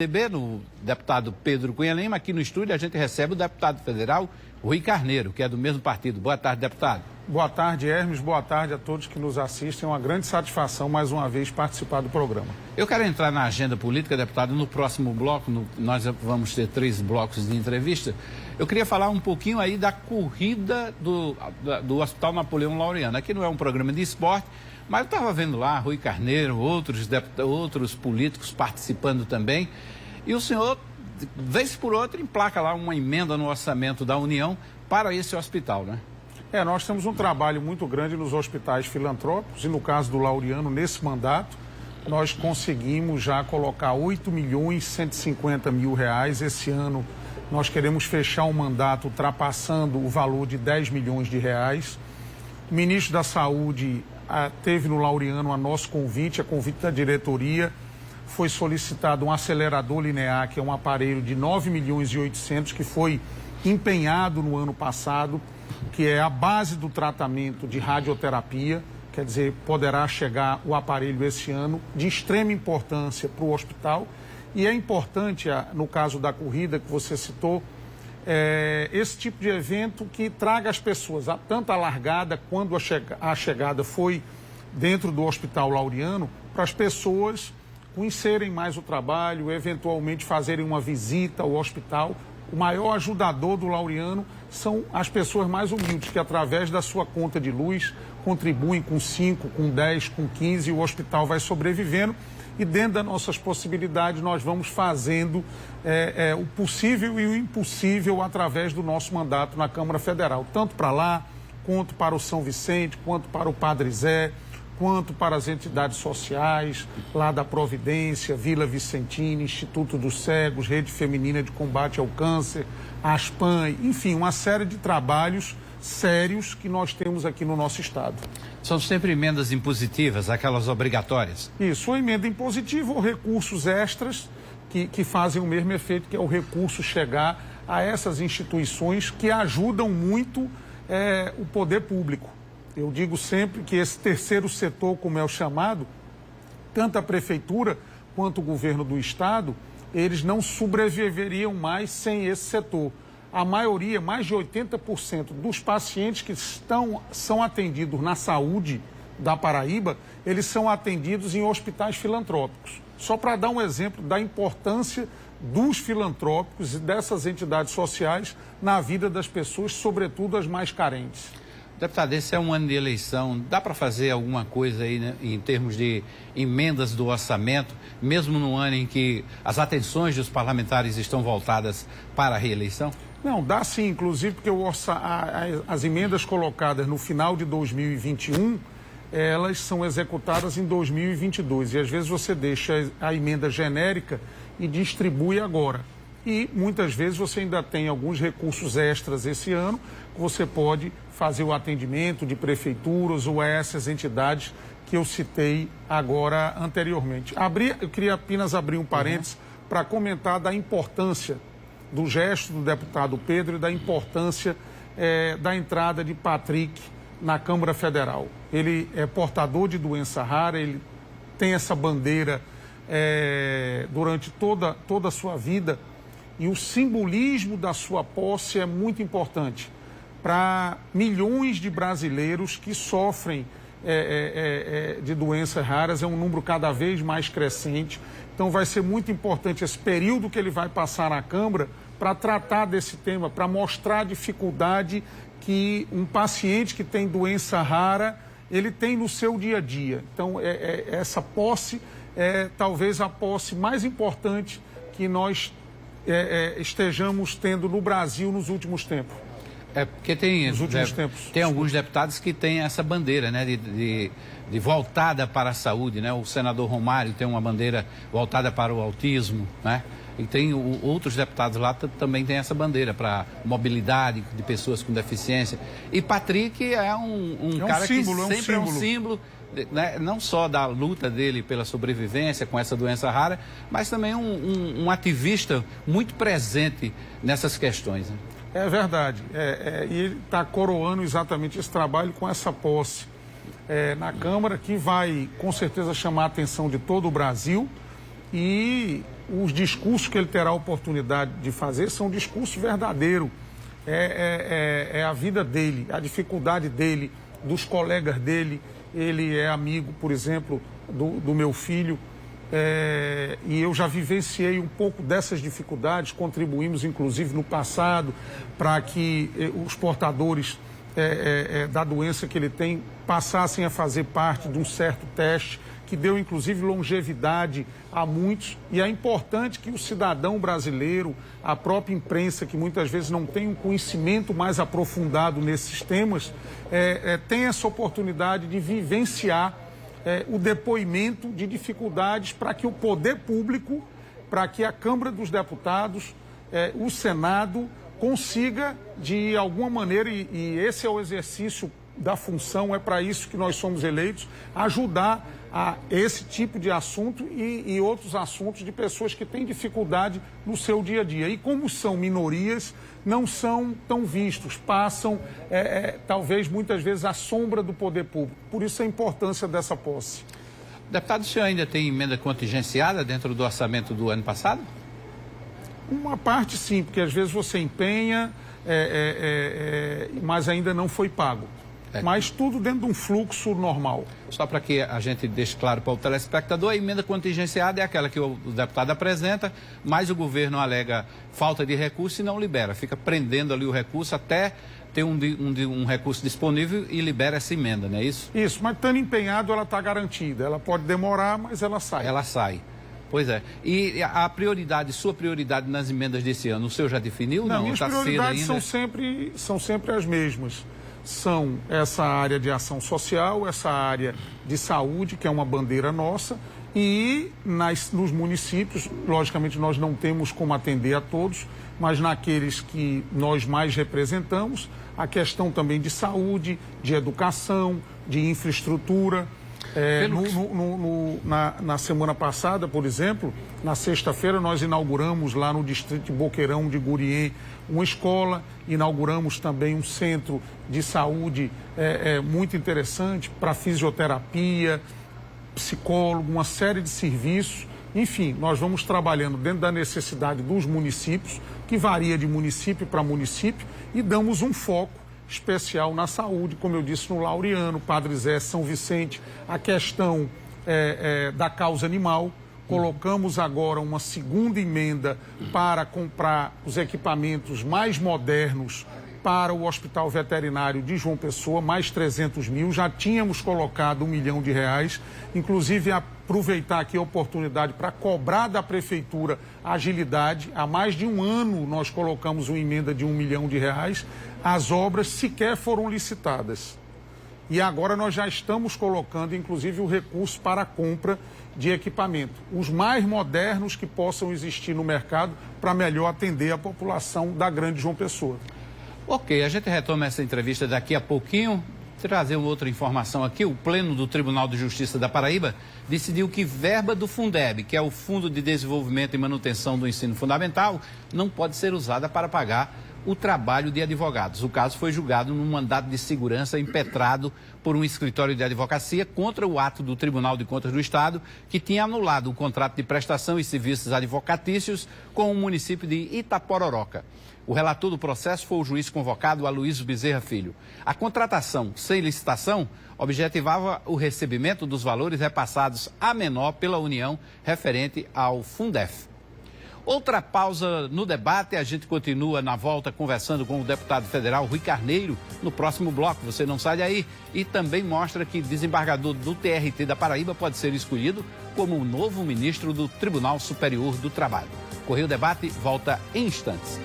No deputado Pedro Cunha Lima, aqui no estúdio a gente recebe o deputado federal Rui Carneiro, que é do mesmo partido. Boa tarde, deputado. Boa tarde, Hermes. Boa tarde a todos que nos assistem. É uma grande satisfação, mais uma vez, participar do programa. Eu quero entrar na agenda política, deputado, no próximo bloco. Nós vamos ter 3 blocos de entrevista. Eu queria falar um pouquinho aí da corrida do Hospital Napoleão Laureano. Aqui não é um programa de esporte, mas eu estava vendo lá Rui Carneiro, outros políticos participando também. E o senhor, vez por outra, emplaca lá uma emenda no orçamento da União para esse hospital, né? Nós temos um trabalho muito grande nos hospitais filantrópicos e no caso do Laureano, nesse mandato, nós conseguimos já colocar 8.150.000 reais. Esse ano nós queremos fechar um mandato ultrapassando o valor de 10 milhões de reais. O ministro da Saúde teve no Laureano a nosso convite, a convite da diretoria. Foi solicitado um acelerador linear, que é um aparelho de 9.800.000, que foi empenhado no ano passado, que é a base do tratamento de radioterapia. Quer dizer, poderá chegar o aparelho esse ano, de extrema importância para o hospital. E é importante, no caso da corrida que você citou, esse tipo de evento que traga as pessoas, tanto a largada quando a chegada foi dentro do Hospital Laureano, para as pessoas conhecerem mais o trabalho, eventualmente fazerem uma visita ao hospital. O maior ajudador do Laureano são as pessoas mais humildes, que através da sua conta de luz contribuem com 5, com 10, com 15, e o hospital vai sobrevivendo. E dentro das nossas possibilidades nós vamos fazendo o possível e o impossível através do nosso mandato na Câmara Federal. Tanto para lá, quanto para o São Vicente, quanto para o Padre Zé, quanto para as entidades sociais, lá da Providência, Vila Vicentina, Instituto dos Cegos, Rede Feminina de Combate ao Câncer, Aspan, enfim, uma série de trabalhos sérios que nós temos aqui no nosso estado. São sempre emendas impositivas, aquelas obrigatórias? Isso, ou emenda impositiva ou recursos extras que fazem o mesmo efeito, que é o recurso chegar a essas instituições que ajudam muito o poder público. Eu digo sempre que esse terceiro setor, como é o chamado, tanto a prefeitura quanto o governo do estado, eles não sobreviveriam mais sem esse setor. A maioria, mais de 80% dos pacientes que são atendidos na saúde da Paraíba, eles são atendidos em hospitais filantrópicos. Só para dar um exemplo da importância dos filantrópicos e dessas entidades sociais na vida das pessoas, sobretudo as mais carentes. Deputado, esse é um ano de eleição, dá para fazer alguma coisa aí, né, em termos de emendas do orçamento, mesmo no ano em que as atenções dos parlamentares estão voltadas para a reeleição? Não, dá sim, inclusive porque as emendas colocadas no final de 2021, elas são executadas em 2022. E às vezes você deixa a emenda genérica e distribui agora. E muitas vezes você ainda tem alguns recursos extras esse ano, que você pode fazer o atendimento de prefeituras ou essas entidades que eu citei agora anteriormente. Eu queria apenas abrir um parênteses para comentar da importância do gesto do deputado Pedro e da importância da entrada de Patrick na Câmara Federal. Ele é portador de doença rara, ele tem essa bandeira durante toda a sua vida, e o simbolismo da sua posse é muito importante para milhões de brasileiros que sofrem de doenças raras. É um número cada vez mais crescente. Então vai ser muito importante esse período que ele vai passar na Câmara para tratar desse tema, para mostrar a dificuldade que um paciente que tem doença rara, ele tem no seu dia a dia. Então essa posse é talvez a posse mais importante que nós estejamos tendo no Brasil nos últimos tempos. Porque tem alguns deputados que têm essa bandeira, né, de voltada para a saúde, né? O senador Romário tem uma bandeira voltada para o autismo, né? E tem outros deputados lá também têm essa bandeira para mobilidade de pessoas com deficiência. E Patrick é um cara símbolo, que sempre é um símbolo, né, não só da luta dele pela sobrevivência com essa doença rara, mas também um ativista muito presente nessas questões, né? É verdade. E ele está coroando exatamente esse trabalho com essa posse na Câmara, que vai com certeza chamar a atenção de todo o Brasil. E os discursos que ele terá a oportunidade de fazer são discursos verdadeiros. É a vida dele, a dificuldade dele, dos colegas dele. Ele é amigo, por exemplo, do meu filho. E eu já vivenciei um pouco dessas dificuldades, contribuímos inclusive no passado para que os portadores da doença que ele tem passassem a fazer parte de um certo teste que deu inclusive longevidade a muitos. E é importante que o cidadão brasileiro, a própria imprensa, que muitas vezes não tem um conhecimento mais aprofundado nesses temas, tenha essa oportunidade de vivenciar o depoimento de dificuldades para que o poder público, para que a Câmara dos Deputados, o Senado, consiga, de alguma maneira, e esse é o exercício da função, é para isso que nós somos eleitos, ajudar a esse tipo de assunto e outros assuntos de pessoas que têm dificuldade no seu dia a dia. E como são minorias, não são tão vistos, passam, talvez, muitas vezes, à sombra do poder público. Por isso a importância dessa posse. Deputado, o senhor ainda tem emenda contingenciada dentro do orçamento do ano passado? Uma parte sim, porque às vezes você empenha, mas ainda não foi pago. Mas tudo dentro de um fluxo normal. Só para que a gente deixe claro para o telespectador, a emenda contingenciada é aquela que o deputado apresenta, mas o governo alega falta de recurso e não libera. Fica prendendo ali o recurso até ter um recurso disponível e libera essa emenda, não é isso? Isso, mas estando empenhado ela está garantida. Ela pode demorar, mas ela sai. Ela sai. Pois é. E a prioridade, sua prioridade nas emendas desse ano, o senhor já definiu? Não, minhas prioridades são sempre as mesmas. São essa área de ação social, essa área de saúde, que é uma bandeira nossa, e nos municípios, logicamente nós não temos como atender a todos, mas naqueles que nós mais representamos, a questão também de saúde, de educação, de infraestrutura. Na semana passada, por exemplo, na sexta-feira, nós inauguramos lá no distrito de Boqueirão de Gurien uma escola, inauguramos também um centro de saúde muito interessante para fisioterapia, psicólogo, uma série de serviços. Enfim, nós vamos trabalhando dentro da necessidade dos municípios, que varia de município para município, e damos um foco especial na saúde, como eu disse, no Laureano, Padre Zé, São Vicente, a questão da causa animal. Colocamos agora uma segunda emenda para comprar os equipamentos mais modernos para o Hospital Veterinário de João Pessoa, mais 300 mil. Já tínhamos colocado R$1 milhão. Inclusive, aproveitar aqui a oportunidade para cobrar da Prefeitura agilidade. Há mais de um ano nós colocamos uma emenda de R$1 milhão. As obras sequer foram licitadas. E agora nós já estamos colocando, inclusive, o recurso para a compra de equipamento, os mais modernos que possam existir no mercado para melhor atender a população da grande João Pessoa. Ok, a gente retoma essa entrevista daqui a pouquinho. Trazer outra informação aqui, o Pleno do Tribunal de Justiça da Paraíba decidiu que verba do Fundeb, que é o Fundo de Desenvolvimento e Manutenção do Ensino Fundamental, não pode ser usada para pagar o trabalho de advogados. O caso foi julgado num mandado de segurança impetrado por um escritório de advocacia contra o ato do Tribunal de Contas do Estado, que tinha anulado o contrato de prestação e serviços advocatícios com o município de Itapororoca. O relator do processo foi o juiz convocado Aloysio Bezerra Filho. A contratação sem licitação objetivava o recebimento dos valores repassados a menor pela União referente ao Fundef. Outra pausa no debate, a gente continua na volta conversando com o deputado federal Rui Carneiro no próximo bloco, você não sai daí. E também mostra que desembargador do TRT da Paraíba pode ser escolhido como o novo ministro do Tribunal Superior do Trabalho. Correio Debate volta em instantes.